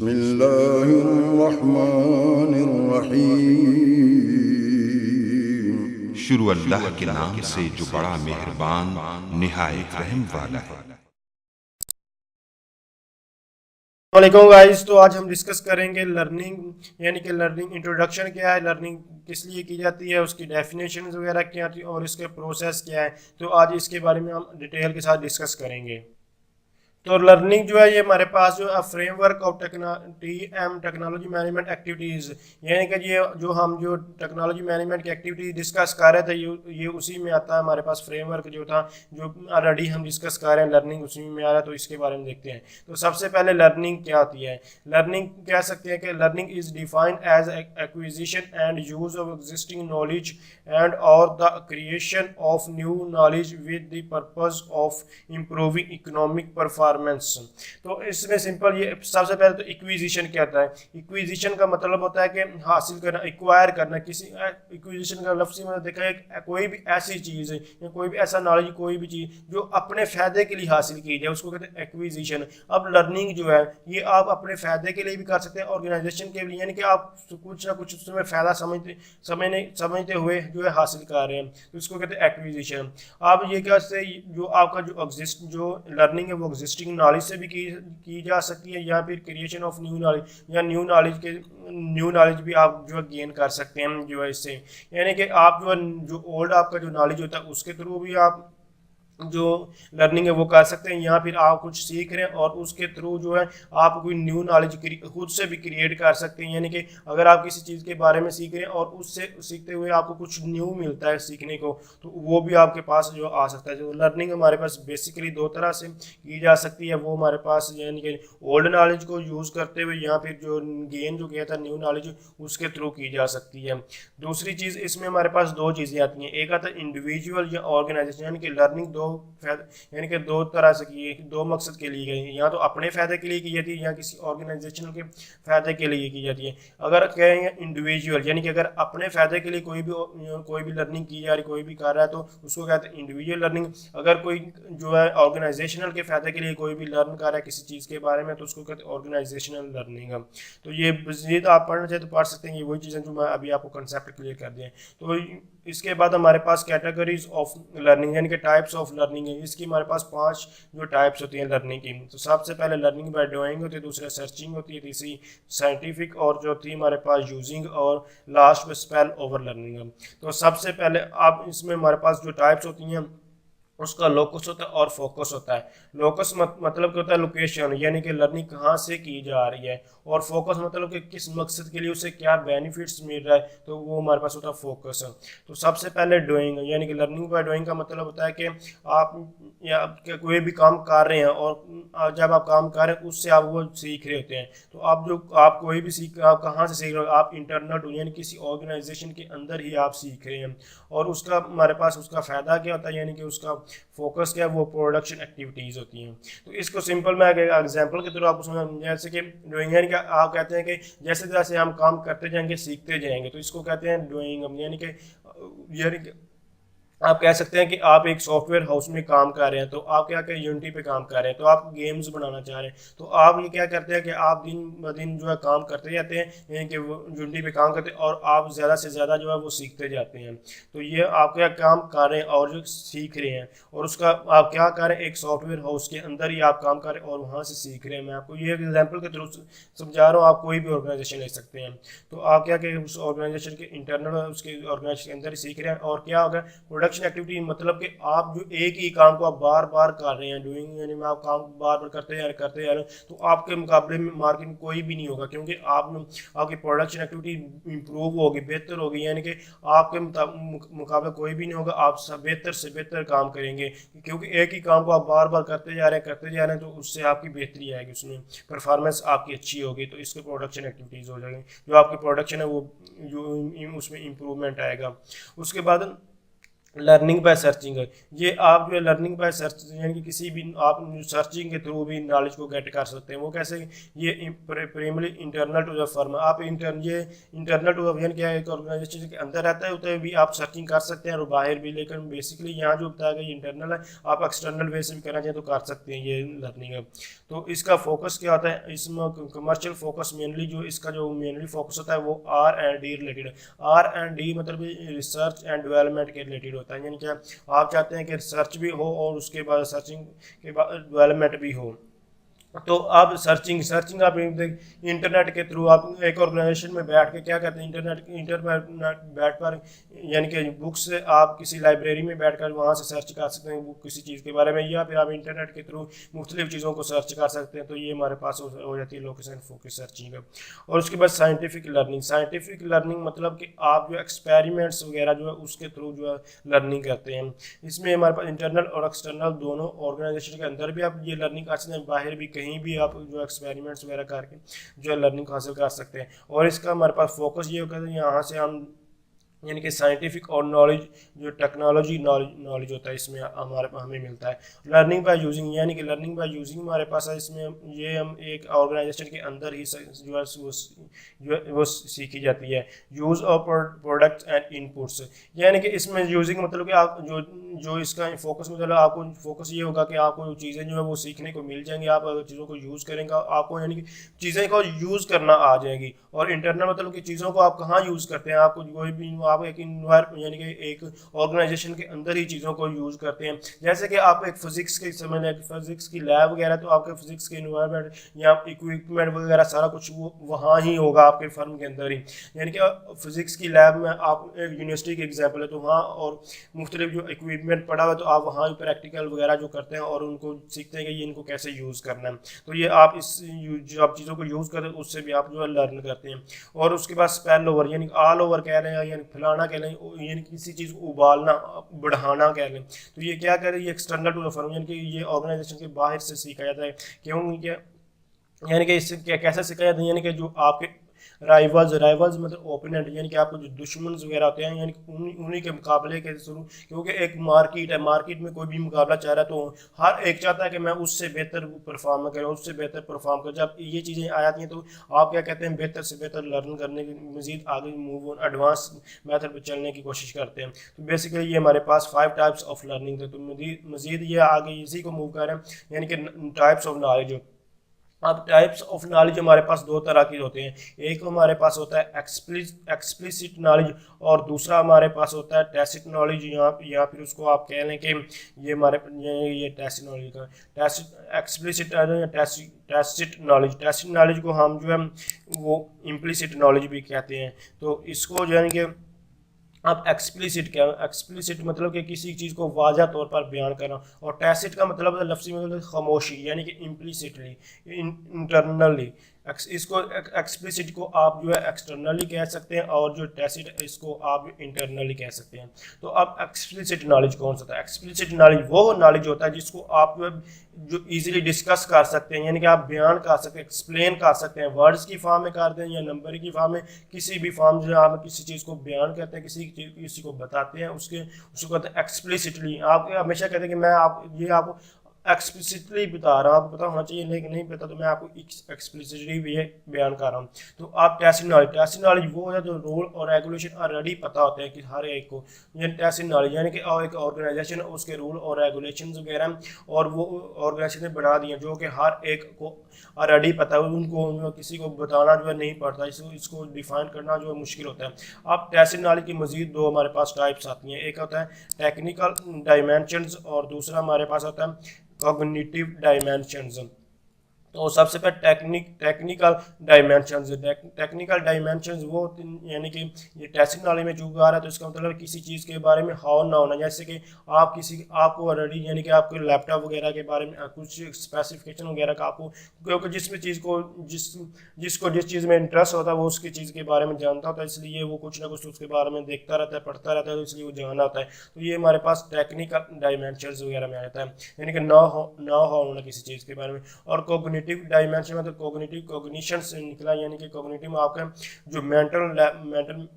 बिस्मिल्लाहिर्रहमानिर्रहीम। शुरू अल्लाह के नाम से जो बड़ा मेहरबान निहायत रहम वाला है। वालेकुम गाइस। तो आज हम डिस्कस करेंगे लर्निंग यानी कि लर्निंग इंट्रोडक्शन क्या है, लर्निंग किस लिए की जाती है, उसकी डेफिनेशन वगैरह क्या थी और इसके प्रोसेस क्या है। तो आज इसके बारे में हम डिटेल के साथ डिस्कस करेंगे। तो लर्निंग जो है ये हमारे पास जो framework of technology management activities, यानी कि ये जो टेक्नोलॉजी मैनेजमेंट की एक्टिविटीज डिस्कस कर रहे थे ये उसी में आता है। हमारे पास फ्रेमवर्क जो था जो ऑलरेडी हम डिस्कस कर रहे हैं, लर्निंग उसी में आ रहा है। तो इसके बारे में देखते हैं। तो सबसे पहले लर्निंग क्या होती है। लर्निंग कह सकते हैं कि learning is defined as acquisition and use of existing knowledge and और the creation of new knowledge with the purpose of improving economic performance. तो इसमें सिंपल ये सबसे पहले तो इक्विजिशन क्या होता है। इक्विजिशन का मतलब होता है कि हासिल करना, एक्वायर करना। किसी इक्विजिशन का लफ्ज़ी मतलब देखा है कोई भी ऐसी चीज़ या कोई भी ऐसा नॉलेज, कोई भी चीज़ जो अपने फ़ायदे के लिए हासिल की जाए उसको कहते हैं एक्विजिशन। अब लर्निंग जो है ये आप अपने फ़ायदे के लिए भी कर सकते हैं, ऑर्गेनाइजेशन के लिए, यानी कि आप कुछ ना कुछ उसमें फ़ायदा समझते हुए जो है हासिल कर रहे हैं, तो इसको कहते हैं एक्विजिशन। आप ये क्या से जो आपका जो लर्निंग है वो एग्जिस्टिंग नॉलेज से भी की जा सकती है, या फिर क्रिएशन ऑफ न्यू नॉलेज या न्यू नॉलेज भी आप जो है गेन कर सकते हैं जो है इससे। यानी कि आप जो ओल्ड आपका जो नॉलेज होता है उसके थ्रू भी आप जो लर्निंग है वो कर सकते हैं, या फिर आप कुछ सीख रहे हैं और उसके थ्रू जो है आप कोई न्यू नॉलेज खुद से भी क्रिएट कर सकते हैं। यानी कि अगर आप किसी चीज़ के बारे में सीख रहे हैं और उससे सीखते हुए आपको कुछ न्यू मिलता है सीखने को, तो वो भी आपके पास जो आ सकता है। जो लर्निंग हमारे पास बेसिकली दो तरह से की जा सकती है। वो हमारे पास यानी कि ओल्ड नॉलेज को यूज़ करते हुए, या फिर जो गेन जो किया था न्यू नॉलेज उसके थ्रू की जा सकती है। दूसरी चीज़ इसमें हमारे पास दो चीज़ें आती हैं। एक आता है इंडिविजुअल या ऑर्गेनाइजेशन, यानी कि लर्निंग यानी कि दो तरह से की, दो मकसद के लिए गई, या तो अपने फ़ायदे के लिए की जाती है या किसी ऑर्गेनाइजेशन के फ़ायदे के लिए की जाती है। अगर कहेंगे इंडिविजुअल, यानी कि अगर अपने फ़ायदे के लिए कोई भी लर्निंग की जा रही, कोई भी कर रहा है, तो उसको कहते हैं इंडिविजुअल लर्निंग। अगर कोई जो है ऑर्गेनाइजेशनल के फ़ायदे के लिए कोई भी लर्न कर रहा है किसी चीज़ के बारे में, तो उसको कहते हैं ऑर्गेनाइजेशनल लर्निंग। तो ये मज़ीद आप पढ़ना चाहे तो पढ़ सकते हैं। ये वही चीज़ें जो मैं अभी आपको कंसेप्ट क्लियर कर दिए। तो इसके बाद हमारे पास कैटेगरीज ऑफ लर्निंग यानी कि टाइप्स ऑफ लर्निंग है। इसकी हमारे पास 5 जो टाइप्स होती हैं लर्निंग की। तो सबसे पहले लर्निंग बाय डूइंग होती है, दूसरा सर्चिंग होती है, तीसरी साइंटिफिक, और चौथी हमारे पास यूजिंग, और लास्ट में स्पेल ओवर लर्निंग। तो सबसे पहले आप इसमें हमारे पास जो टाइप्स होती हैं उसका लोकस होता है और फोकस होता है। लोकस मतलब क्या होता है, लोकेशन, यानी कि लर्निंग कहाँ से की जा रही है, और फोकस मतलब कि किस मकसद के लिए उसे क्या बेनिफिट्स मिल रहा है, तो वो हमारे पास होता है फोकस। तो सबसे पहले डूइंग, यानी कि लर्निंग बाय डूइंग का मतलब होता है कि आप या कोई भी काम कर रहे हैं और जब आप काम कर रहे हैं उससे आप वो सीख रहे होते हैं। तो आप कोई भी आप कहाँ से सीख रहे हो, आप इंटरनल यानी किसी ऑर्गेनाइजेशन के अंदर ही आप सीख रहे हैं, और उसका हमारे पास उसका फ़ायदा क्या होता है, यानी कि उसका फोकस क्या है, वो प्रोडक्शन एक्टिविटीज़ होती हैं। तो इसको सिंपल मैं एग्जांपल के थ्रू आपको समझ, जैसे कि डूइंग, यानी कि आप कहते हैं कि जैसे जैसे हम काम करते जाएंगे सीखते जाएंगे, तो इसको कहते हैं डूइंग। यानी कि आप कह सकते हैं कि आप एक सॉफ्टवेयर हाउस में काम कर रहे हैं, तो आप क्या करें, यूनिटी पे काम कर रहे हैं, तो आप गेम्स बनाना चाह रहे हैं, तो आप ये क्या करते हैं कि आप दिन ब दिन जो है काम करते जाते हैं, यानी कि वो यूनिटी पे काम करते हैं, और आप ज़्यादा से ज़्यादा जो है वो सीखते जाते हैं। तो ये आप क्या काम कर रहे हैं और जो सीख रहे हैं, और उसका आप क्या कर रहे हैं, एक सॉफ्टवेयर हाउस के अंदर ही आप काम कर रहे हैं और वहाँ से सीख रहे हैं। मैं आपको ये एग्जाम्पल के थ्रू समझा रहा हूँ, आप कोई भी ऑर्गेनाइजेशन ले सकते हैं। तो आप क्या करें, उस ऑर्गेनाइजेशन के इंटरनल उसके ऑर्गेनाइजेशन के अंदर ही सीख रहे हैं, और क्या होगा प्रोडक्शन एक्टिविटी, मतलब कि आप जो एक ही काम को आप बार बार कर रहे हैं, डूइंग यानी में आप काम बार बार करते जा रहे हैं, तो आपके मुकाबले में मार्केट में कोई भी नहीं होगा, क्योंकि आपकी प्रोडक्शन एक्टिविटी इंप्रूव होगी, बेहतर होगी, यानी कि आपके मुकाबले कोई भी नहीं होगा। आप सब बेहतर से बेहतर काम करेंगे, क्योंकि एक ही काम को आप बार बार करते जा रहे हैं, तो उससे आपकी बेहतरी आएगी, उसमें परफॉर्मेंस आपकी अच्छी होगी, तो इसके प्रोडक्शन एक्टिविटीज़ हो जाएंगी, जो आपकी प्रोडक्शन है वो जो उसमें इम्प्रूवमेंट आएगा। उसके बाद लर्निंग बाय सर्चिंग है। ये आप जो है लर्निंग बाय सर्च यानी कि किसी भी आप सर्चिंग के थ्रू भी नॉलेज को गेट कर सकते हैं। वो कैसे? ये primary internal to the firm, आप ये इंटरनल टू द यानी क्या एक ऑर्गेनाइजेशन के अंदर रहता है, होता है भी आप सर्चिंग कर सकते हैं और बाहर भी, लेकिन बेसिकली यहाँ जो बताया गया ये इंटरनल है, आप एक्सटर्नल वे से भी करना चाहें तो कर सकते हैं। ये लर्निंग है। तो इसका फोकस क्या होता है? इसमें कमर्शियल फोकस मेनली जो इसका जो मेनली फोकस होता है वो R&D रिलेटेड है। R&D मतलब रिसर्च एंड डेवलपमेंट के रिलेटेड होता है। यानी क्या आप चाहते हैं कि रिसर्च भी हो और उसके बाद सर्चिंग के बाद डेवलपमेंट भी हो। तो आप सर्चिंग आप इंटरनेट के थ्रू आप एक ऑर्गेनाइजेशन में बैठ के क्या कहते हैं, इंटरनेट बैठ पर यानी कि बुक से आप किसी लाइब्रेरी में बैठकर वहाँ से सर्च कर सकते हैं बुक किसी चीज़ के बारे में, या फिर आप इंटरनेट के थ्रू मुख्तलिफ चीज़ों को सर्च कर सकते हैं। तो ये हमारे पास हो जाती है लोकेशन फोकस सर्चिंग का। और उसके बाद साइंटिफिक लर्निंग मतलब कि आप जो एक्सपेरिमेंट्स वगैरह जो है उसके थ्रू जो है लर्निंग करते हैं। इसमें हमारे पास इंटरनल और एक्सटर्नल दोनों ऑर्गेनाइजेशन के अंदर भी आप ये लर्निंग कर सकते हैं, बाहर भी कहीं भी आप जो एक्सपेरिमेंट्स वगैरह करके जो है लर्निंग हासिल कर सकते हैं। और इसका हमारे पास फोकस ये होगा कि यहाँ से हम यानी कि साइंटिफिक और नॉलेज जो टेक्नोलॉजी नॉलेज होता है इसमें हमें मिलता है। लर्निंग बाय यूजिंग यानी कि लर्निंग बाय यूजिंग हमारे पास है इसमें ये हम एक ऑर्गेनाइजेशन के अंदर ही जो है वो सीखी जाती है। Use of products and inputs यानी कि इसमें यूजिंग मतलब कि आप जो इसका फोकस मतलब आपको फोकस ये होगा कि आपको चीज़ें जो है वो सीखने को मिल जाएंगी, आप अगर चीज़ों को यूज़ करेंगे आपको यानी कि चीज़ें को यूज़ करना आ जाएगी। और इंटरनल मतलब कि चीज़ों को आप कहाँ यूज़ करते हैं, आपको कोई भी आप एक यानी कि एक ऑर्गेनाइजेशन के अंदर ही चीज़ों को यूज़ करते हैं। जैसे कि आप एक फिजिक्स के समय फिजिक्स की लैब वगैरह, तो आपके फिजिक्स के इन्वायरमेंट या इक्विपमेंट वगैरह सारा कुछ वो वहाँ ही होगा आपके फर्म के अंदर ही। यानी कि फिजिक्स की लैब में आप एक यूनिवर्सिटी की एग्जाम्पल है तो वहाँ और मुख्तलिफ जो इक्विपमेंट पड़ा हुआ है तो आप वहाँ प्रैक्टिकल वगैरह जो करते हैं और उनको सीखते हैं कि ये इनको कैसे यूज़ करना है। तो ये आप इस जो आप चीज़ों को यूज़ करते हैं उससे भी आप जो है लर्न करते हैं। और उसके बाद स्पेल ओवर यानी ऑल ओवर कह रहे हैं, यानी फैलाना कह लें, यानी किसी चीज़ को उबालना बढ़ाना कह लें। तो ये क्या कह रहे हैं, ये एक्सटर्नल टू द फर्म यानी कि ये ऑर्गेनाइजेशन के बाहर से सीखा जाता है। क्यों क्या यानी कि इससे क्या कैसे सीखा जाता है, यानी कि जो आपके राइवल्स मतलब ओपोनेंट यानी कि आपको जो दुश्मन वगैरह होते हैं यानी उन्हीं के मुकाबले के शुरू, क्योंकि एक मार्केट है, मार्केट में कोई भी मुकाबला चाह रहा है तो हर एक चाहता है कि मैं उससे बेहतर परफॉर्म करूँ, उससे बेहतर परफॉर्म करूँ। जब ये चीज़ें आ जाती हैं तो आप क्या कहते हैं, बेहतर से बेहतर लर्न करने की मजीद आगे मूव ऑन एडवांस मेथड पर चलने की कोशिश करते हैं। तो बेसिकली ये हमारे पास 5 टाइप्स ऑफ लर्निंग थे। तो मजीद ये आगे इसी को मूव कर रहे हैं यानी कि टाइप्स ऑफ नॉलेज। अब टाइप्स ऑफ नॉलेज हमारे पास दो तरह के होते हैं, एक हमारे पास होता है एक्सप्लिसिट नॉलेज और दूसरा हमारे पास होता है टैसिट नॉलेज। या फिर उसको आप कह लें कि ये हमारे ये टैसिट नॉलेज का एक्सप्लिसिट टैसिट नॉलेज को हम जो है वो इम्प्लिसिट नॉलेज भी कहते हैं। तो इसको जो है कि अब एक्सप्लिसिट मतलब कि किसी चीज़ को वाज़ा तौर पर बयान करना, और टैसिट का मतलब लफ्ज़ी मतलब खामोशी यानी कि इम्प्लिसिटली इंटरनली। इसको एक्सप्लिसिट को आप जो है एक्सटर्नली कह सकते हैं और जो टैसिट इसको आप इंटरनली कह सकते हैं। तो अब एक्सप्लिसिट नॉलेज कौन सा था? एक्सप्लिसिट नॉलेज वो नॉलेज होता है जिसको आप जो इजीली डिस्कस कर सकते हैं, यानी कि आप बयान कर सकते हैं, एक्सप्लेन कर सकते हैं, वर्ड्स की फॉर्म में करते हैं या नंबर की फॉर्म में, किसी भी फॉर्म से आप किसी चीज़ को बयान करते हैं, किसी को बताते हैं, उसको कहते हैं एक्सप्लिसिटली। आप हमेशा कहते हैं कि मैं आपको एक्सप्लिसिटली बता रहा हूँ, आपको पता होना चाहिए, लेकिन नहीं पता तो मैं आपको एक्सप्लिसिटली भी बयान कर रहा हूँ। तो आप टैसिट नॉलेज वो है जो रूल और रेगुलेशन ऑलरेडी पता होते हैं कि हर एक को। यानी टैसिट नॉलेज यानी कि एक ऑर्गेनाइजेशन उसके रूल और रेगुलेशन वगैरह और वो ऑर्गेनाइजेशन ने बना दिए जो कि हर एक को ऑलरेडी पता है, उनको किसी को बताना जो है नहीं पड़ता, इसको डिफाइन करना जो है मुश्किल होता है। अब टैसिट नॉलेज की मजीद दो हमारे पास टाइप्स आती हैं, एक होता है टेक्निकल डायमेंशंस और दूसरा हमारे पास होता है कॉग्निटिव डायमेंशंस। तो सबसे पहले टेक्निकल डायमेंशंस वो यानी कि ये टैसिट नॉलेज में जो आ रहा है तो इसका मतलब किसी चीज़ के बारे में हाउ ना होना। जैसे कि आपको ऑलरेडी यानी कि आपके लैपटॉप वगैरह के बारे में कुछ स्पेसिफिकेशन वगैरह का आपको, क्योंकि जिस चीज़ में इंटरेस्ट होता है वो उसकी चीज़ के बारे में जानता होता है, इसलिए वो कुछ ना कुछ उसके बारे में देखता रहता है, पढ़ता रहता है, तो इसलिए वो जानना होता है। तो ये हमारे पास टेक्निकल डायमेंशंस वगैरह में आ जाता है, यानी कि ना होना किसी चीज़ के बारे में। और कॉग्निटिव डायमेंशन मतलब कॉग्निशन से निकला, यानी कि कॉग्निटिव में आपका जो मेंटल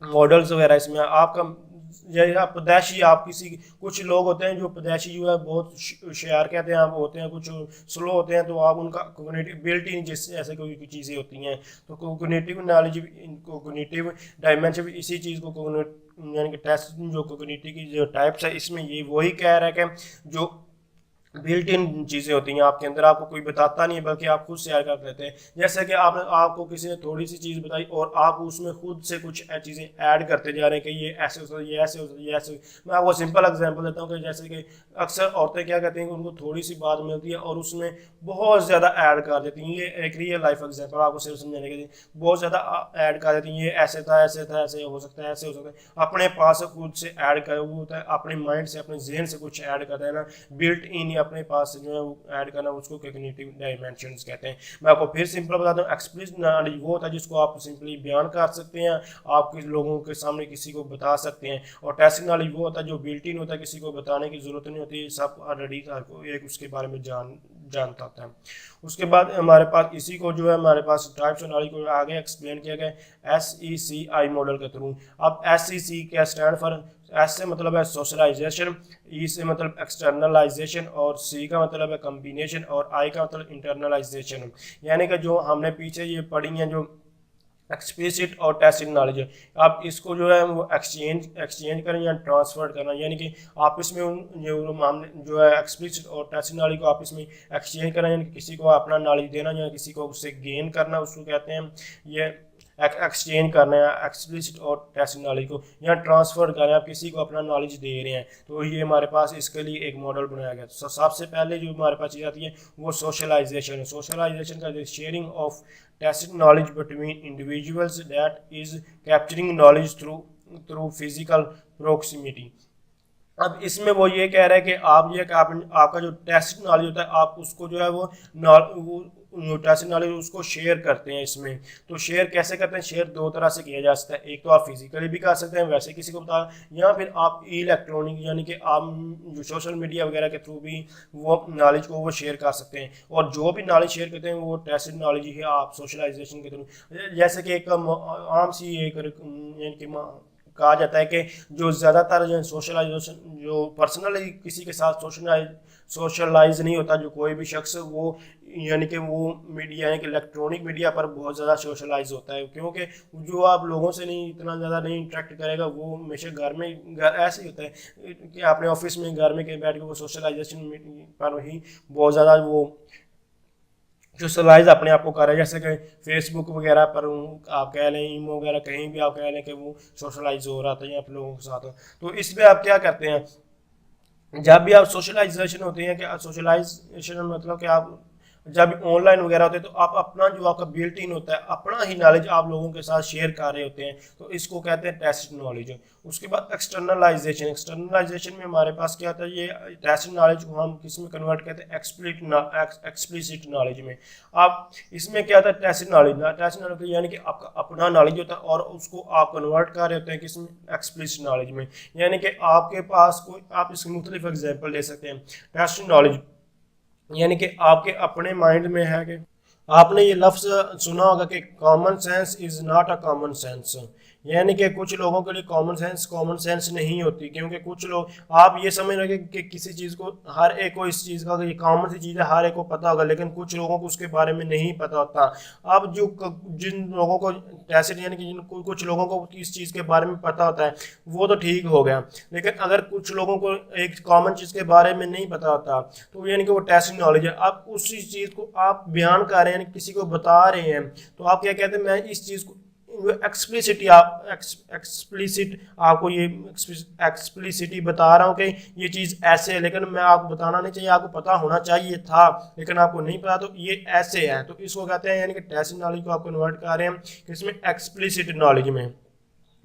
मॉडल्स वगैरह इसमें आपका या पैदाइशी आप किसी, कुछ लोग होते हैं जो पैदाइशी जो है बहुत होशियार कहते हैं आप होते हैं, कुछ स्लो होते हैं, तो आप उनका कोग्निटिव बिल्ट इन जैसे ऐसे कोई चीज़ें होती हैं, तो कोग्निटिव नॉलेज, कोग्निटिव डायमेंशन इसी चीज़ को यानी कि टेस्ट जो कोग्निटिव की जो टाइप्स है इसमें ये वही कह रहा है कि जो बिल्ट इन चीज़ें होती हैं आपके अंदर, आपको कोई बताता नहीं है बल्कि आप खुद शेयर कर लेते हैं। जैसे कि आपको किसी ने थोड़ी सी चीज़ बताई और आप उसमें खुद से कुछ चीज़ें ऐड करते जा रहे हैं कि ये ऐसे हो सकता है, ये ऐसे हो सकता है, ये ऐसे। मैं आपको सिंपल एग्जांपल देता हूँ कि जैसे कि अक्सर औरतें क्या कहती हैं कि उनको थोड़ी सी बात मिलती है और उसमें बहुत ज़्यादा ऐड कर देती हैं। ये एक रियल लाइफ एग्जाम्पल आपको सिर्फ समझाने के लिए, बहुत ज़्यादा ऐड कर देती हैं, ये ऐसे था, ऐसे था, ऐसे हो सकता है, ऐसे हो सकता है, अपने पास खुद से ऐड कर, वो होता है अपने माइंड से, अपने जहन से कुछ ऐड कर देना, बिल्ट इन अपने पास जो है ऐड करना, उसको कॉग्निटिव डायमेंशंस कहते हैं। मैं आपको फिर सिंपल बताता हूँ, एक्सप्लिसिट नॉलेज वो होता है जिसको आप सिंपली बयान कर सकते हैं, आप लोगों के सामने किसी को बता सकते हैं। और टैसिट नॉलेज वो होता है जो बिल्ट इन होता है, किसी को बताने की जरूरत नहीं होती, सब ऑलरेडी एक उसके बारे में जानता होता है। उसके बाद हमारे पास इसी को जो है हमारे पास टाइप्स ऑफ नॉलेज को आगे एक्सप्लेन किया गया SECI मॉडल के थ्रू। अब SEC क्या स्टैंड फॉर, एस से मतलब है सोशलाइजेशन, ई से मतलब एक्सटर्नलाइजेशन और सी का मतलब है कम्बिनेशन और आई का मतलब इंटरनलाइजेशन। यानी कि जो हमने पीछे ये पढ़ी हैं जो एक्सप्लिसिट और टैसिट नॉलेज है, आप इसको जो है वो एक्सचेंज करें या ट्रांसफर करना, यानी कि आपस में जो है एक्सप्लिसिट और टैसिट नॉलेज को आपस में एक्सचेंज करना, यानी कि किसी को अपना नॉलेज देना या किसी को उससे गेन करना, उसको कहते हैं ये एक्सचेंज करना है एक्सप्लिसिट और टैसिट नॉलेज को, या ट्रांसफर करना है, आप किसी को अपना नॉलेज दे रहे हैं। तो ये हमारे पास इसके लिए एक मॉडल बनाया गया। तो सबसे पहले जो हमारे पास चीज़ आती है वो सोशलाइजेशन है। सोशलाइजेशन का sharing of tacit knowledge between individuals that is capturing knowledge through physical proximity। अब इसमें वो ये कह रहा है कि आपका जो टैसिट नॉलेज होता है आप उसको जो है वो टैसिट नॉलेज उसको शेयर करते हैं इसमें। तो शेयर कैसे करते हैं, शेयर दो तरह से किया जा सकता है, एक तो आप फिजिकली भी कर सकते हैं वैसे किसी को बता, या फिर आप इलेक्ट्रॉनिक यानी कि आप जो सोशल मीडिया वगैरह के थ्रू भी वो नॉलेज को वो शेयर कर सकते हैं। और जो भी नॉलेज शेयर करते हैं वो टैसिट नॉलेज ही है आप सोशलाइजेशन के थ्रू। जैसे कि एक आम सी एक यानी कि कहा जाता है कि जो ज़्यादातर जो सोशलाइजेशन जो पर्सनली किसी के साथ सोशलाइज नहीं होता, जो कोई भी शख्स वो यानी कि वो मीडिया यानी कि इलेक्ट्रॉनिक मीडिया पर बहुत ज़्यादा सोशलाइज होता है, क्योंकि जो आप लोगों से नहीं इतना ज़्यादा नहीं इंटरेक्ट करेगा, वो हमेशा घर ऐसे ही होता है कि अपने ऑफिस में घर में कहीं बैठ के वो सोशलाइजेशन पर ही बहुत ज़्यादा वो सोशलाइज अपने आप को कर रहे हैं। जैसे कि फेसबुक वगैरह पर आप कह लें, ईमो वगैरह कहीं भी आप कह लें कि वो सोशलाइज हो रहा था या आप लोगों के साथ। तो इसमें आप क्या करते हैं, जब भी आप सोशलाइजेशन होते हैं कि सोशलाइजेशन मतलब कि आप जब ऑनलाइन वगैरह होते हैं तो आप अपना जो आपका बिल्ट इन होता है अपना ही नॉलेज आप लोगों के साथ शेयर कर रहे होते हैं, तो इसको कहते हैं टैसिट नॉलेज। उसके बाद एक्सटर्नलाइजेशन में हमारे पास क्या आता है, ये टैसिट नॉलेज को हम किस में कन्वर्ट करते हैं, एक्सप्लिसिट नॉलेज में। आप इसमें क्या आता है टैसिट नॉलेज यानी कि आपका अपना नॉलेज होता है और उसको आप कन्वर्ट कर रहे होते हैं किसमें, एक्सप्लिसिट नॉलेज में। यानी कि आपके पास कोई, आप इसके मुख्तलिफ एग्जाम्पल दे सकते हैं। टैसिट नॉलेज यानी कि आपके अपने माइंड में है कि आपने ये लफ्ज़ सुना होगा कि common sense is not a common sense, यानी कि कुछ लोगों के लिए कॉमन सेंस नहीं होती, क्योंकि कुछ लोग आप ये समझ रहे कि किसी चीज़ को हर एक को इस चीज़ का ये कॉमन सी चीज़ है हर एक को पता होगा, लेकिन कुछ लोगों को उसके बारे में नहीं पता होता। अब जिन लोगों को टैसिट यानी कि जिनको कुछ लोगों को इस चीज़ के बारे में पता होता है वो तो ठीक हो गया, लेकिन अगर कुछ लोगों को एक कॉमन चीज़ के बारे में नहीं पता होता तो यानी कि वो टैसिट नॉलेज है। आप उसी चीज़ को आप बयान कर रहे हैं यानी किसी को बता रहे हैं, तो आप क्या कहते हैं, मैं इस चीज़ को एक्सप्लिसिटी आपको ये एक्सप्लिसिटी बता रहा हूँ कि ये चीज़ ऐसे है, लेकिन मैं आपको बताना नहीं चाहिए, आपको पता होना चाहिए था लेकिन आपको नहीं पता, तो ये ऐसे है। तो इसको कहते हैं यानी कि टैसिट नॉलेज को आप कन्वर्ट कर रहे हैं इसमें एक्सप्लिसिट नॉलेज में।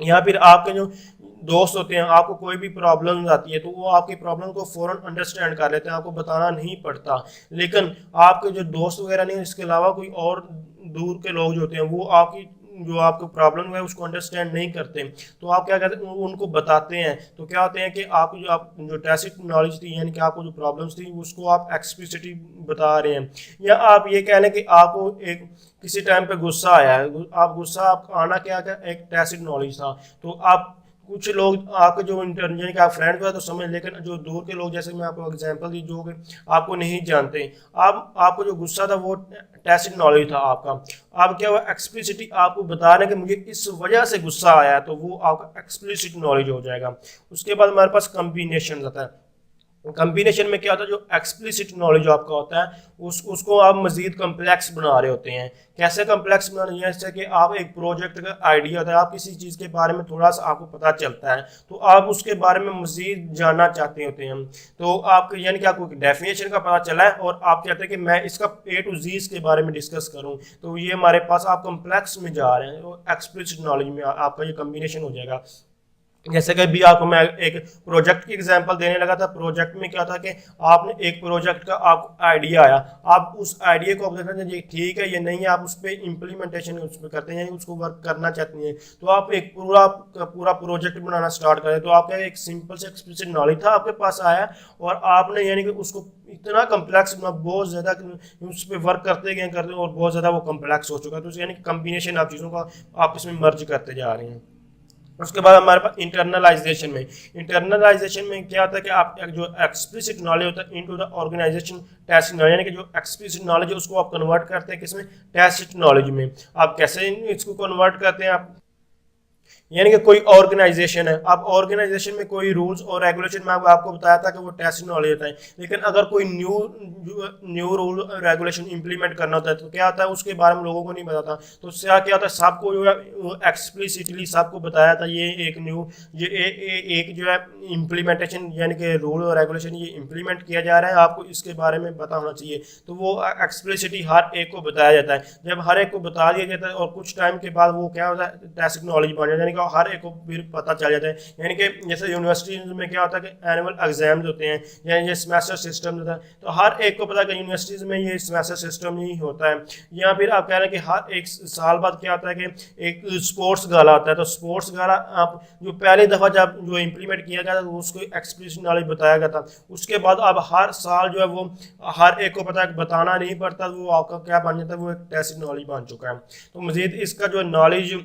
या फिर आपके जो दोस्त होते हैं, आपको कोई भी प्रॉब्लम आती है तो वो आपकी प्रॉब्लम को फ़ौरन अंडरस्टैंड कर लेते हैं, आपको बताना नहीं पड़ता। लेकिन आपके जो दोस्त वगैरह नहीं, इसके अलावा कोई और दूर के लोग जो होते हैं वो आपकी जो आपको प्रॉब्लम है उसको अंडरस्टैंड नहीं करते, तो आप क्या करते हैं उनको बताते हैं। तो क्या होते हैं कि आप जो टैसिट नॉलेज थी यानी कि आपको जो प्रॉब्लम्स थी उसको आप एक्सप्लिसिटली बता रहे हैं। या आप ये कह लें कि आपको एक किसी टाइम पे गुस्सा आया है, आप गुस्सा आप आना क्या एक टैसिट नॉलेज था, तो आप कुछ लोग आपके जो यानी कि आप फ्रेंड है तो समझ, लेकिन जो दूर के लोग, जैसे मैं आपको एग्जांपल दी, जो आपको नहीं जानते, आपको जो गुस्सा था वो टैसिट नॉलेज था आपका। अब क्या हुआ, एक्सप्लिसिटी आपको बता रहे हैं कि मुझे इस वजह से गुस्सा आया, तो वो आपका एक्सप्लिसिट नॉलेज हो जाएगा। उसके बाद हमारे पास कम्बिनेशन आता है। कम्बिनेशन में क्या होता है, जो एक्सप्लिसिट नॉलेज आपका होता है उसको आप मजीद कम्प्लेक्स बना रहे होते हैं। कैसे कम्प्लेक्स बना रहे हैं, जैसे कि आप एक प्रोजेक्ट का आइडिया होता है, आप किसी चीज़ के बारे में थोड़ा सा आपको पता चलता है, तो आप उसके बारे में मजीद जानना चाहते होते हैं। तो आप यानी कि आपको डेफिनेशन का पता चला है और आप कहते हैं कि मैं इसका A to Z के बारे में डिस्कस करूं, तो ये हमारे पास आप कम्प्लेक्स में जा रहे हैं, तो एक्सप्लिसिट नॉलेज में आपका ये कम्बिनेशन हो जाएगा। जैसे कि भी आपको मैं एक प्रोजेक्ट की एग्जांपल देने लगा था। प्रोजेक्ट में क्या था कि आपने एक प्रोजेक्ट का आपको आइडिया आया, आप उस आइडिया को आप देखना चाहिए ठीक है ये नहीं है, आप उस पर इम्प्लीमेंटेशन उस पर करते हैं, यानी उसको वर्क करना चाहते हैं, तो आप एक पूरा प्रोजेक्ट बनाना स्टार्ट करें। तो आपका एक सिंपल से एक्सप्लिसिट नॉलेज था आपके पास आया और आपने यानी कि उसको इतना कम्प्लेक्स बना, बहुत ज़्यादा उस पर वर्क करते गए और बहुत ज़्यादा वो कम्प्लेक्स हो चुका है। तो यानी कि कम्बिनेशन आप चीज़ों का आप इसमें मर्ज करते जा रहे हैं। उसके बाद हमारे पास इंटरनलाइजेशन में क्या होता है कि आप जो एक्सप्लिसिट नॉलेज होता है into the organisation tacit knowledge, यानी कि जो एक्सप्लिसिट नॉलेज है उसको आप कन्वर्ट करते हैं किसमें, टैसिट नॉलेज में। आप कैसे इसको कन्वर्ट करते हैं, आप यानी कि कोई ऑर्गेनाइजेशन है, आप ऑर्गेनाइजेशन में कोई रूल्स और रेगुलेशन में आपको बताया था कि वो टैसिट नॉलेज होता है, लेकिन अगर कोई न्यू रूल रेगुलेशन इंप्लीमेंट करना होता है तो क्या होता है, उसके बारे में लोगों को नहीं बताता। तो उससे क्या होता है, सबको जो है एक्सप्लिसिटली सबको बताया था ये एक जो है इम्प्लीमेंटेशन यानी कि रूल और रेगुलेशन ये इम्प्लीमेंट किया जा रहा है, आपको इसके बारे में पता होना चाहिए। तो वो एक्सप्लिसिटी हर एक को बताया जाता है। जब हर एक को बता दिया जाता है और कुछ टाइम के बाद वो क्या होता है, टैसिट नॉलेज बन जाता है, हर एक को फिर पता चल जाता है। यानी कि जैसे यूनिवर्सिटी में क्या होता है कि एनुअल एग्जाम्स होते हैं या ये सेमेस्टर सिस्टम होता है, तो हर एक को पता है कि यूनिवर्सिटीज में ये सेमेस्टर सिस्टम ही होता है। या फिर आप कह रहे हैं कि हर एक साल बाद क्या होता है कि एक स्पोर्ट्स गाला होता है, तो स्पोर्ट्स गाला आप जो पहली दफ़ा जब जो इम्प्लीमेंट किया गया था तो उसको एक्सप्लिसिट नॉलेज बताया गया था। उसके बाद अब हर साल जो है वो हर एक को पता है, बताना नहीं पड़ता, वो आपका क्या बन जाता है, वो एक टैसिट नॉलेज बन चुका है। तो मजीद इसका जो नॉलेज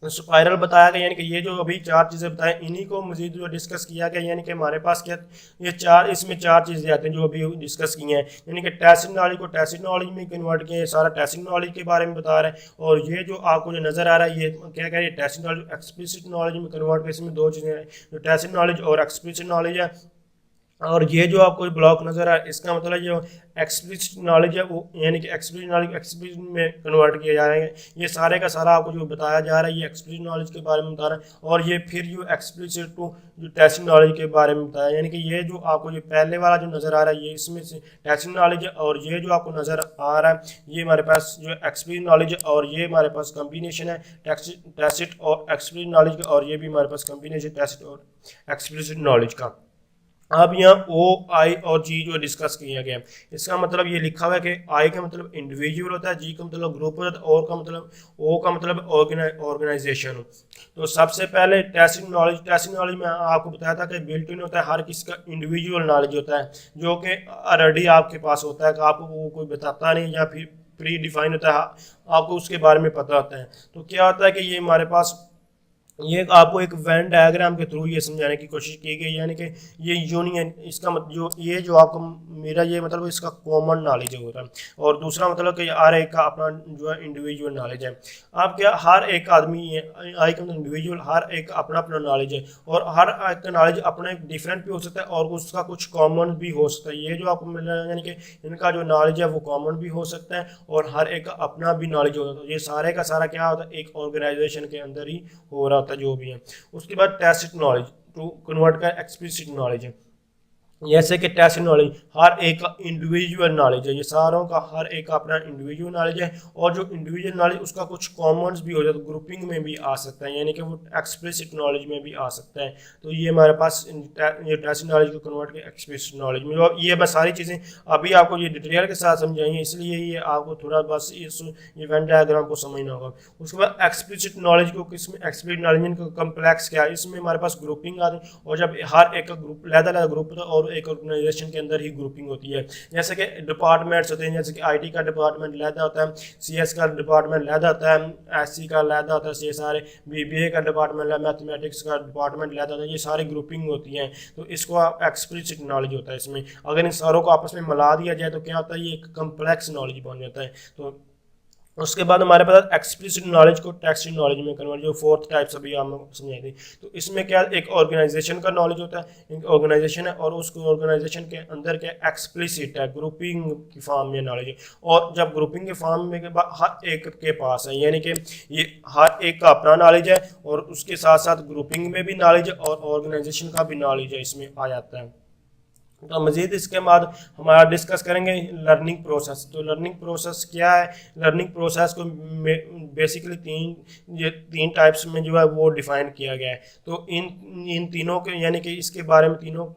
स्पाइरल बताया गया, यानी कि ये जो अभी चार चीज़ें बताएं इन्हीं को मजीद जो डिस्कस किया गया, यानी कि हमारे पास क्या ये इसमें चार चीज़ें आती हैं जो अभी डिस्कस की हैं। यानी कि टैसिट नॉलेज को टैसिट नॉलेज में कन्वर्ट किया, ये सारा टैसिट नॉलेज के बारे में बता रहे हैं। और ये जो आपको जो नज़र आ रहा है ये क्या कह रहे हैं, टैसिट नॉलेज एक्सप्लिसिट नॉलेज में कन्वर्ट किया। इसमें दो चीज़ें हैं, जो टैसिट नॉलेज और एक्सप्लिसिट नॉलेज है। और ये जो आपको ब्लॉक नजर आ रहा है इसका मतलब जो एक्सप्लिसिट नॉलेज है वो यानी कि एक्सप्लिसिट नॉलेज एक्सप्लिसिट में कन्वर्ट किया जा रहा है। ये सारे का सारा आपको जो बताया जा रहा है ये एक्सप्लिसिट नॉलेज के बारे में बता रहा है। और ये फिर जो एक्सप्लिसिट टू जो टैसिट नॉलेज के बारे में बताया, यानी कि ये जो आपको जो पहले वाला जो नज़र आ रहा है ये इसमें से टैसिट नॉलेज है, और ये जो आपको नज़र आ रहा है ये हमारे पास जो एक्सप्लिसिट नॉलेज है, और ये हमारे पास कम्बिनेशन है टैसिट और एक्सप्लिसिट नॉलेज का, और ये भी हमारे पास कम्बिनेशन टैसिट और एक्सप्लिसिट नॉलेज का। अब यहाँ ओ आई और जी जो डिस्कस किया गया, इसका मतलब ये लिखा हुआ है कि आई का मतलब इंडिविजुअल होता है, जी का मतलब ग्रुप होता है, और का मतलब ओ का मतलब ऑर्गेनाइजेशन। तो सबसे पहले टैसिट नॉलेज में आपको बताया था कि बिल्ट इन होता है, हर किसी का इंडिविजुअल नॉलेज होता है जो कि ऑलरेडी आपके पास होता है कि आपको वो कोई बताता नहीं, या फिर प्री डिफाइन होता है, आपको उसके बारे में पता होता है। तो क्या होता है कि ये हमारे पास ये आपको एक वेन डायग्राम के थ्रू ये समझाने की कोशिश की गई, यानी कि ये यूनियन इसका मतलब जो ये जो आपको मेरा ये मतलब इसका कॉमन नॉलेज होता है, और दूसरा मतलब कि हर एक का अपना जो है इंडिविजुअल नॉलेज है। आप क्या हर एक आदमी आई का इंडिविजुअल हर एक का अपना अपना नॉलेज है, और हर एक का नॉलेज अपना डिफरेंट भी हो सकता है और उसका कुछ कॉमन भी हो सकता है। ये जो आपको मिल रहा है यानी कि इनका जो नॉलेज है वो कॉमन भी हो सकता है और हर एक का अपना भी नॉलेज होता है। ये सारे का सारा क्या होता है, एक ऑर्गेनाइजेशन के अंदर ही हो रहा होता है जो भी है। उसके बाद टैसिट नॉलेज टू कन्वर्ट का एक्सप्लिसिट नॉलेज है, जैसे कि टैसिट नॉलेज हर एक का इंडिविजुअल नॉलेज है, ये सारों का हर एक का अपना इंडिविजुअल नॉलेज है, और जो इंडिविजुअल नॉलेज उसका कुछ कॉमन्स भी हो जाता है, ग्रुपिंग में भी आ सकता है, यानी कि वो एक्सप्लिसिट नॉलेज में भी आ सकता है। तो ये हमारे पास ये टैसिट नॉलेज को कन्वर्ट किया एक्सप्लिसिट नॉलेज में। और ये बस सारी चीज़ें अभी आपको ये डिटेल के साथ समझाएंगे, इसलिए ये आपको थोड़ा बस इस इवेंट डायग्राम को समझना होगा। उसके बाद एक्सप्लिसिट नॉलेज को किसमें एक्सप्लिसिट नॉलेज कम्प्लेक्स क्या है, इसमें हमारे पास ग्रुपिंग आती है, और जब हर एक का ग्रुप लहदा ग्रुप होता है और एक ऑर्गेनाइजेशन के अंदर ही ग्रुपिंग होती है। जैसे कि डिपार्टमेंट्स होते हैं, जैसे कि IT का डिपार्टमेंट लहदा होता है, CS का डिपार्टमेंट लहदा होता है, SC का लहदा होता है, ये सारे BBA का डिपार्टमेंट, मैथमेटिक्स का डिपार्टमेंट लहदा होता है, ये सारी ग्रुपिंग होती हैं। तो इसको एक्सप्लिसिट नॉलेज होता है इसमें। अगर इन सारों को आपस में मिला दिया जाए तो क्या होता है, ये एक कम्प्लेक्स नॉलेज बन जाता है। तो उसके बाद हमारे पास एक्सप्लिसिट नॉलेज को टेक्स्ट नॉलेज में कन्वर्ट, जो फोर्थ टाइप्स अभी हम समझाई थी। तो इसमें क्या एक ऑर्गेनाइजेशन का नॉलेज होता है, एक ऑर्गेनाइजेशन है और उस ऑर्गेनाइजेशन के अंदर क्या एक्सप्लिसिट है, ग्रुपिंग की फॉर्म में नॉलेज है। और जब ग्रुपिंग के फॉर्म में के बाद हर एक के पास है, यानी कि ये हर एक का अपना नॉलेज है और उसके साथ साथ ग्रुपिंग में भी नॉलेज है और ऑर्गेनाइजेशन का भी नॉलेज है, इसमें आ जाता है। तो मज़ीद इसके बाद हमारा डिस्कस करेंगे लर्निंग प्रोसेस। तो लर्निंग प्रोसेस क्या है? लर्निंग प्रोसेस को बेसिकली तीन टाइप्स में जो है वो डिफाइन किया गया है। तो इन तीनों के, यानी कि इसके बारे में तीनों,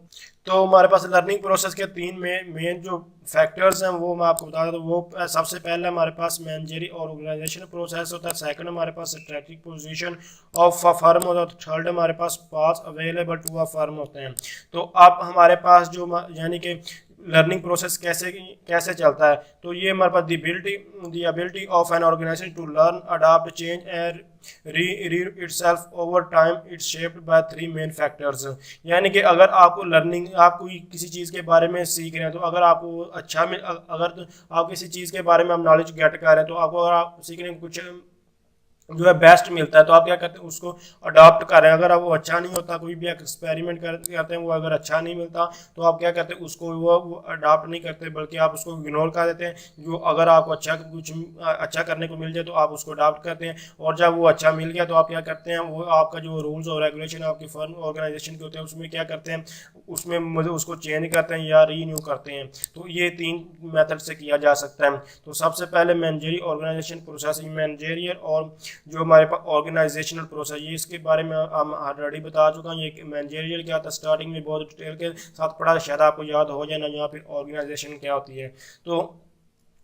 तो हमारे पास लर्निंग प्रोसेस के तीन मेन जो फैक्टर्स हैं वो मैं आपको बता दूं। वो सबसे पहले हमारे पास मैनेजरी और ऑर्गेनाइजेशन प्रोसेस होता है, सेकंड हमारे पास strategic position of a firm होता है, थर्ड हमारे पास पास अवेलेबल टू अ फर्म होते हैं। तो अब हमारे पास जो यानी कि लर्निंग प्रोसेस कैसे चलता है, तो ये हमारे पास the ability of an organization to learn, adopt, change and re itself over time, it's shaped by three main factors. यानी कि अगर आपको लर्निंग, आप कोई किसी चीज़ के बारे में सीख रहे हैं, तो अगर आपको अगर आप किसी चीज़ के बारे में हम नॉलेज गेट कर रहे हैं, तो आपको अगर आप सीख रहे हैं कुछ जो है बेस्ट मिलता है, तो आप क्या करते हैं, उसको अडॉप्ट कर रहे हैं। अगर वो अच्छा नहीं होता, कोई भी एक्सपेरिमेंट करते हैं, वो अगर अच्छा नहीं मिलता, तो आप क्या करते हैं, उसको वो अडॉप्ट नहीं करते, बल्कि आप उसको इग्नोर कर देते हैं। जो अगर आपको कुछ अच्छा करने को मिल जाए, तो आप उसको अडॉप्ट करते हैं। और जब वो अच्छा मिल गया, तो आप क्या करते हैं, वो आपका जो रूल्स और रेगुलेशन आपकी फर्म ऑर्गेनाइजेशन के होते हैं, उसमें क्या करते हैं, उसमें मतलब उसको चेंज करते हैं या रीन्यू करते हैं। तो ये तीन मेथड से किया जा सकता है। तो सबसे पहले मैनेजरी ऑर्गेनाइजेशन प्रोसेस, मैनेजरियल और जो हमारे पास ऑर्गेनाइजेशनल प्रोसेस, ये इसके बारे में हम ऑलरेडी बता चुका हूँ। ये मैनेजरियल क्या था, स्टार्टिंग में बहुत डिटेल के साथ पढ़ा, शायद आपको याद हो जाए ना। यहाँ फिर ऑर्गेनाइजेशन क्या होती है, तो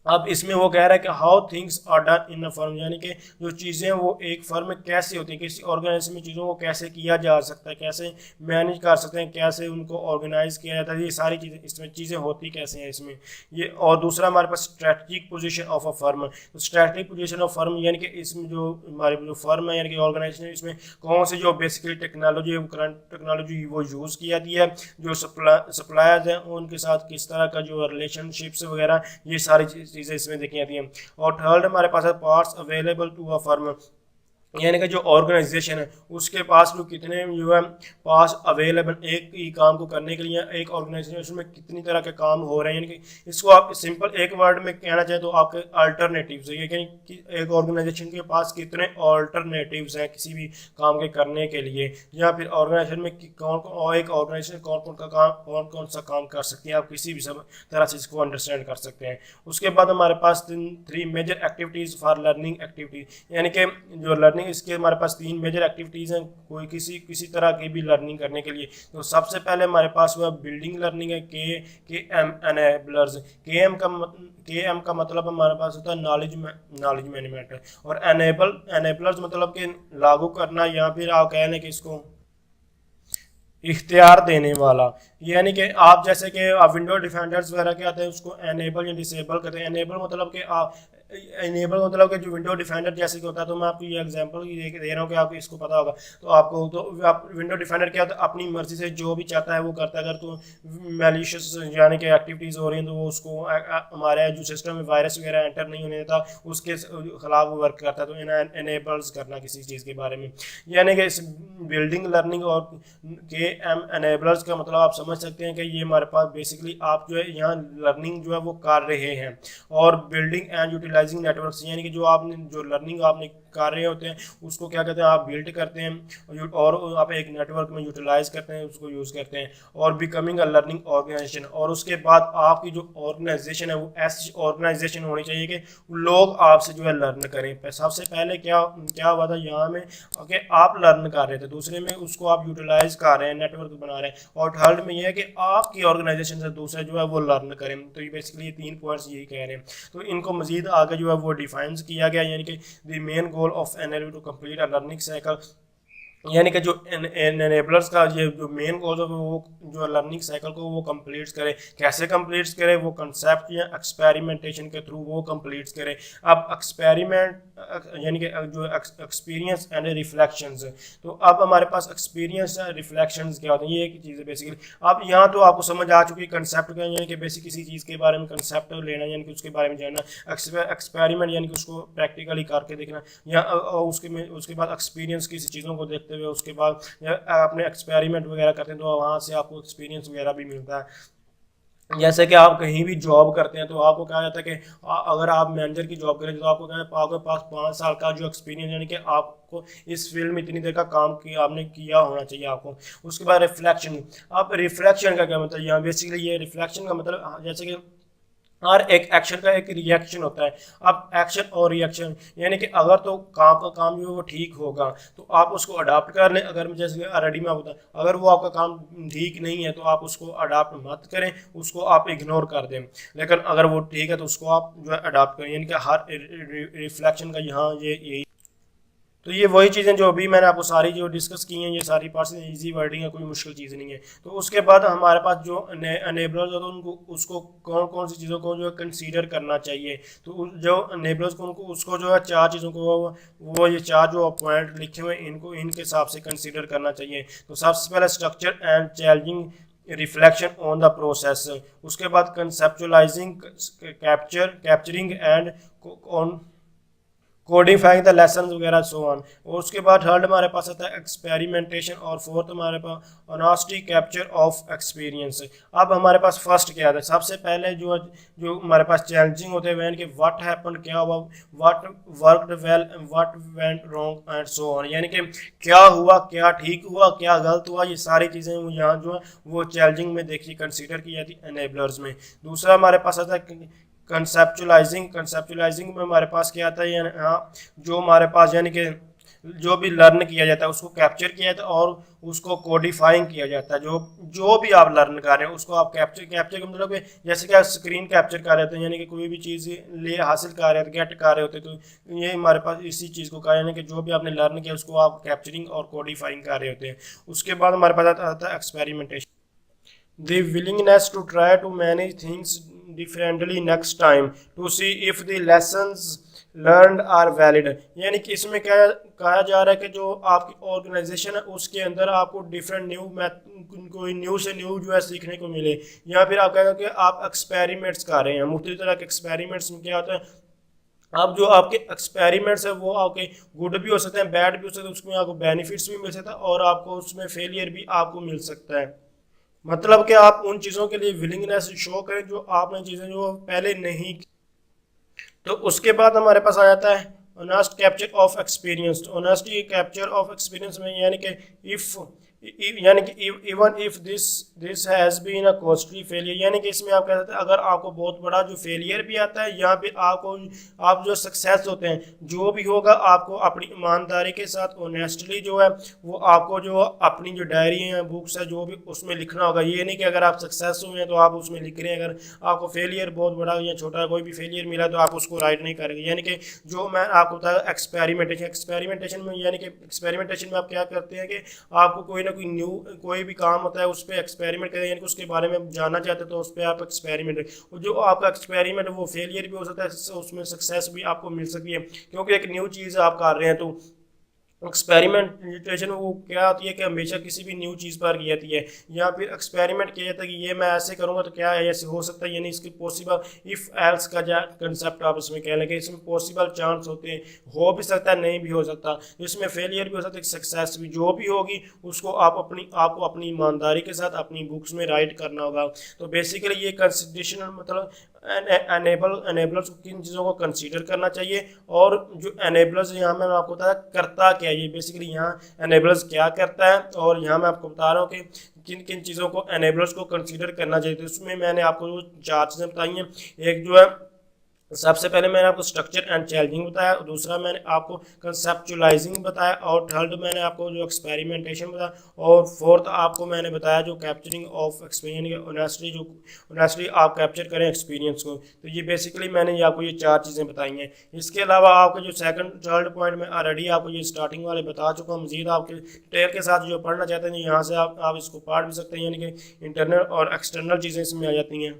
अब इसमें वो कह रहा है कि how things are done in a firm, यानी कि जो चीज़ें वो एक फर्म में कैसे होती हैं, किसी ऑर्गेनाइजेशन में चीज़ों को कैसे किया जा सकता है, कैसे मैनेज कर सकते हैं, कैसे उनको ऑर्गेनाइज किया जाता है, ये सारी चीज़ें इसमें चीज़ें होती कैसे हैं इसमें ये। और दूसरा हमारे पास strategic position of a firm. तो स्ट्रेटजिक पोजीशन ऑफ फर्म यानी कि इसमें जो हमारी जो फर्म है यानी कि ऑर्गेनाइजेशन है, इसमें कौन सी जो बेसिकली टेक्नोलॉजी है, करंट टेक्नोलॉजी वो यूज़ की जाती है, जो सप्लायर्स हैं उनके साथ किस तरह का जो रिलेशनशिप्स वगैरह, ये सारी चीज़ें इसमें देखी जाती हैं। और थर्ड हमारे पास है parts available to a firm, यानी कि जो ऑर्गेनाइजेशन है उसके पास जो कितने जो है पास अवेलेबल एक ही काम को करने के लिए, एक ऑर्गेनाइजेशन में कितनी तरह के काम हो रहे हैं। यानी कि इसको आप सिंपल एक वर्ड में कहना चाहें तो आपके अल्टरनेटिव्स है, यानी कि एक ऑर्गेनाइजेशन के पास कितने अल्टरनेटिव्स हैं किसी भी काम के करने के लिए, या फिर ऑर्गेनाइजेशन में एक ऑर्गेनाइजेशन कौन कौन सा काम कर सकती है, आप किसी भी सब तरह से इसको अंडरस्टैंड कर सकते हैं। उसके बाद हमारे पास three major activities for learning activity, यानी कि जो लर्निंग, इसके हमारे पास तीन मेजर एक्टिविटीज़ हैं कोई किसी तरह की भी लर्निंग करने के लिए। तो सबसे पहले हमारे पास हुआ बिल्डिंग लर्निंग है, के एम एनेबलर्स। के एम का मतलब हमारे पास होता है नॉलेज मैनेजमेंट, और एनेबलर्स मतलब कि लागू करना, या फिर आप कह लें कि इसको इख्तियार देने वाला। यानी कि आप जैसे कि आप विंडो डिफेंडर्स वगैरह के आते हैं, उसको एनेबल या डिसेबल करते हैं। एनेबल मतलब कि आप जो विंडो डिफेंडर जैसे कि होता है, तो मैं आपको ये एग्जांपल दे रहा हूँ कि आपको इसको पता होगा। तो आपको तो आप विंडो डिफेंडर क्या होता है, अपनी मर्जी से जो भी चाहता है वो करता है। अगर तो मैलिशियस यानी कि एक्टिविटीज़ हो रही हैं, तो वो उसको हमारे जो सिस्टम में वायरस वगैरह एंटर नहीं होने देता, उसके खिलाफ वो वर्क करता है। तो इन्हें एनेबल्स करना किसी चीज़ के बारे में, यानी कि इस बिल्डिंग लर्निंग और के एम एनेबलर्स का मतलब आप समझ सकते हैं कि ये हमारे पास बेसिकली आप जो है यहाँ लर्निंग जो है वो कर रहे हैं। और बिल्डिंग एंड यूटिलाइजिंग नेटवर्क्स, यानी कि जो लर्निंग आपने कर रहे होते हैं उसको क्या कहते हैं, आप बिल्ड करते हैं और आप एक नेटवर्क में यूटिलाइज करते हैं, उसको यूज़ करते हैं। और बिकमिंग अ लर्निंग ऑर्गेनाइजेशन, और उसके बाद आपकी जो ऑर्गेनाइजेशन है वो ऐसी ऑर्गेनाइजेशन होनी चाहिए कि लोग आपसे जो है लर्न करें। सबसे पहले क्या हुआ था यहाँ में कि आप लर्न कर रहे थे, दूसरे में उसको आप यूटिलाइज कर रहे हैं, नेटवर्क बना रहे हैं, और थर्ड में ये है कि आपकी ऑर्गेनाइजेशन से दूसरे जो है वो लर्न करें। तो ये बेसिकली ये तीन पॉइंट्स यही कह रहे हैं। तो इनको मजीद आगे जो है वो डिफाइन किया गया, यानी कि the main goal of N L to complete a learning cycle यानी कि जो एनेबलर्स का ये जो मेन गोल है वो जो लर्निंग साइकिल को वो कंप्लीट करे। कैसे कंप्लीट करे? वो कंसेप्ट या एक्सपेरिमेंटेशन के थ्रू वो कंप्लीट करे। अब एक्सपेरिमेंट यानी कि जो एक्सपीरियंस एंड रिफ्लेक्शंस, तो अब हमारे पास एक्सपीरियंस रिफ्लेक्शंस क्या होते हैं, ये एक चीज़ है बेसिकली। अब यहाँ तो आपको समझ आ चुकी है कंसेप्ट का, यानी कि बेसिक किसी चीज़ के बारे में कंसेप्ट लेना यानी कि उसके बारे में जानना। एक्सपेरिमेंट यानी कि उसको प्रैक्टिकली करके देखना, या उसके बाद एक्सपीरियंस किसी चीज़ों को देखते हुए उसके बाद अपने एक्सपेरिमेंट वगैरह करते हैं तो वहाँ से आपको एक्सपीरियंस वगैरह भी मिलता है। जैसे कि आप कहीं भी जॉब करते हैं तो आपको कहा जाता है कि अगर आप मैनेजर की जॉब करें तो आपको कहा आपके पास 5 साल का जो एक्सपीरियंस यानी कि आपको इस फील्ड में इतनी देर का काम किया आपने किया होना चाहिए आपको। उसके बाद रिफ्लेक्शन। अब रिफ्लेक्शन का क्या मतलब? यहाँ बेसिकली ये रिफ्लेक्शन का मतलब जैसे कि हर एक एक्शन का एक रिएक्शन होता है। अब एक्शन और रिएक्शन यानी कि अगर तो काम का काम जो है वो ठीक होगा तो आप उसको अडाप्ट कर लें। अगर जैसे ऑलरेडी मैं बता, अगर वो आपका काम ठीक नहीं है तो आप उसको अडाप्ट मत करें, उसको आप इग्नोर कर दें। लेकिन अगर वो ठीक है तो उसको आप जो है अडाप्ट करें। यानी कि हर रिफ्लेक्शन का यहाँ ये यही। तो ये वही चीज़ें जो अभी मैंने आपको सारी जो डिस्कस की हैं, ये सारी पार्ट्स इजी वर्डिंग है, कोई मुश्किल चीज़ नहीं है। तो उसके बाद हमारे पास जो अनेबलर्स होते हैं उनको उसको कौन कौन सी चीज़ों को जो है कंसीडर करना चाहिए। तो जो अनेबलर्स को उनको उसको जो है 4 चीज़ों को वो ये 4 जो पॉइंट लिखे हुए हैं इनको इनके हिसाब से कंसीडर करना चाहिए। तो सबसे पहले structure and challenging reflection on the process. उसके बाद conceptualizing capturing and on codifying the lesson वगैरह सो ऑन। और उसके बाद थर्ड हमारे पास आता है एक्सपेरिमेंटेशन, और फोर्थ हमारे पास ऑनेस्टी कैप्चर ऑफ एक्सपीरियंस। अब हमारे पास फर्स्ट क्या है? सबसे पहले जो हमारे पास चैलेंजिंग होते हैं कि व्हाट हैपन, क्या हुआ, what worked well, what went wrong and so on. यानी कि क्या हुआ, क्या ठीक हुआ, क्या गलत हुआ, ये सारी चीज़ें यहाँ जो है वो चैलेंजिंग में देखिए कंसीडर की जाती है एनेबलर्स में। दूसरा हमारे पास आता है कंसेप्चुलाइजिंग में हमारे पास क्या आता है, यानी हाँ जो हमारे पास यानी कि जो भी लर्न किया जाता है उसको कैप्चर किया जाता है और उसको कोडिफाइंग किया जाता है। जो भी आप लर्न कर रहे हैं उसको आप कैप्चर का मतलब जैसे कि आप स्क्रीन कैप्चर कर रहे थे, यानी कि कोई भी चीज़ ले हासिल कर रहे थे, गेट कर रहे होते, तो ये हमारे पास इसी चीज़ को कहा, यानी कि जो भी आपने लर्न किया उसको आप कैप्चरिंग और कोडिफाइंग कर रहे होते हैं। उसके बाद हमारे पास आता है experimentation, the willingness to try to manage things differently next time to see if the lessons learned are valid। यानी कि इसमें क्या कहा जा रहा है कि जो आपकी ऑर्गेनाइजेशन है उसके अंदर आपको डिफरेंट कोई न्यू से न्यू जो है सीखने को मिले, या फिर आप कहेंगे कि आप एक्सपेरिमेंट्स कर रहे हैं। मुख्तलिफ तरह के एक्सपेरिमेंट्स में क्या होता है, अब जो आपके एक्सपेरिमेंट्स है वो आपके गुड भी हो सकते हैं, बैड भी हो सकते हैं, उसमें आपको बेनिफिट्स भी मिल सकता है और आपको उसमें फेलियर भी आपको मिल सकता है। मतलब कि आप उन चीज़ों के लिए विलिंगनेस शो करें जो आपने चीज़ें जो पहले नहीं की। तो उसके बाद हमारे पास आ जाता है honest capture of experience. Honesty capture of experience में यानी कि यानी कि even if this has been a costly failure, यानी कि इसमें आप कह सकते हैं अगर आपको बहुत बड़ा जो फेलियर भी आता है या फिर आप जो सक्सेस होते हैं जो भी होगा आपको अपनी ईमानदारी के साथ ऑनेस्टली जो है वो आपको जो अपनी जो डायरी है, बुक्स है, जो भी उसमें लिखना होगा। ये नहीं कि अगर आप सक्सेस हुए हैं तो आप उसमें लिख रहे हैं, अगर आपको फेलियर बहुत बड़ा या छोटा कोई भी फेलियर मिला तो आप उसको राइट नहीं करेंगे। यानी कि जो मैं आपको बताया एक्सपेरिमेंटेशन में, यानी कि एक्सपेरिमेंटेशन में आप क्या करते हैं कि आपको कोई भी काम होता है उस पर एक्सपेरिमेंट करें, यानी कि उसके बारे में जानना चाहते हैं तो उस पर आप एक्सपेरिमेंट, जो आपका एक्सपेरिमेंट वो फेलियर भी हो सकता है, उसमें सक्सेस भी आपको मिल सकती है क्योंकि एक न्यू चीज़ आप कर रहे हैं। तो एक्सपेरिमेंटेशन वो क्या होती है कि हमेशा किसी भी न्यू चीज़ पर की जाती है, या फिर एक्सपेरिमेंट किया जाता है कि ये मैं ऐसे करूँगा तो क्या है ऐसे हो सकता है, यानी इसकी पॉसिबल इफ़ एल्स का जो कंसेप्ट आप इसमें कह लें कि इसमें पॉसिबल चांस होते हैं, हो भी सकता है नहीं भी हो सकता, इसमें फेलियर भी हो सकता है, सक्सेस भी, जो भी होगी उसको आपको अपनी ईमानदारी के साथ अपनी बुक्स में राइट करना होगा। तो बेसिकली ये कंसिडरेशन मतलब एनेबलर्स किन चीज़ों को कंसीडर करना चाहिए, और जो एनेबलर्स यहाँ मैं आपको बताया करता क्या है, ये बेसिकली यहाँ एनेबलर्स क्या करता है, और यहाँ मैं आपको बता रहा हूँ कि किन किन चीज़ों को एनेबलर्स को कंसीडर करना चाहिए। तो इसमें मैंने आपको जो 4 चीज़ें बताई हैं, एक जो है सबसे पहले मैंने आपको स्ट्रक्चर एंड चैलेंजिंग बताया, दूसरा मैंने आपको कंसेप्चुलाइजिंग बताया, और थर्ड मैंने आपको जो एक्सपेरिमेंटेशन बताया, और फोर्थ आपको मैंने बताया जो कैप्चरिंग ऑफ एक्सपीरियंस, ऑनेस्टली जो ऑनेस्टली आप कैप्चर करें एक्सपीरियंस को। तो ये बेसिकली मैंने ये आपको ये चार चीज़ें बताई हैं। इसके अलावा आपको जो सेकंड थर्ड पॉइंट में ऑलरेडी आपको ये स्टार्टिंग वाले बता चुका हूँ। मजीद आपके डिटेल के साथ जो पढ़ना चाहते हैं यहाँ से आप इसको पढ़ भी सकते हैं, यानी कि इंटरनल और एक्सटर्नल चीज़ें इसमें आ जाती हैं।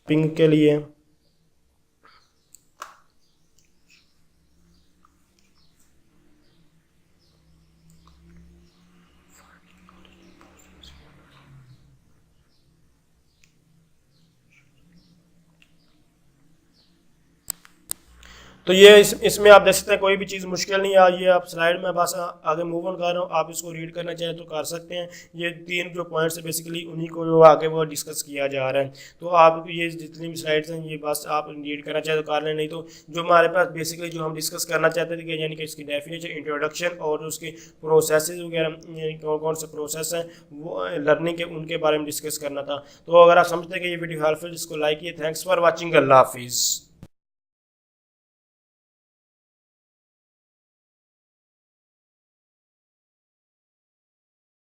पिंग के लिए तो ये इसमें आप देख सकते हैं कोई भी चीज़ मुश्किल नहीं है। ये आप स्लाइड में बस आगे मूव ऑन कर रहा हूँ, आप इसको रीड करना चाहें तो कर सकते हैं। ये तीन जो पॉइंट्स है बेसिकली उन्हीं को जो आगे वो डिस्कस किया जा रहा है। तो आप ये जितनी भी स्लाइड्स हैं ये बस आप रीड करना चाहें तो कर लें, नहीं तो जो हमारे पास बेसिकली जो हम डिस्कस करना चाहते थे कि यानी कि इसकी डेफिनेशन, इंट्रोडक्शन और उसके प्रोसेस वगैरह कौन कौन से प्रोसेस हैं वो लर्निंग के, उनके बारे में डिस्कस करना था। तो अगर आप समझते हैं कि ये वीडियो हेल्पफुल, इसको लाइक किए। Thanks for watching. अल्लाह हाफिज़।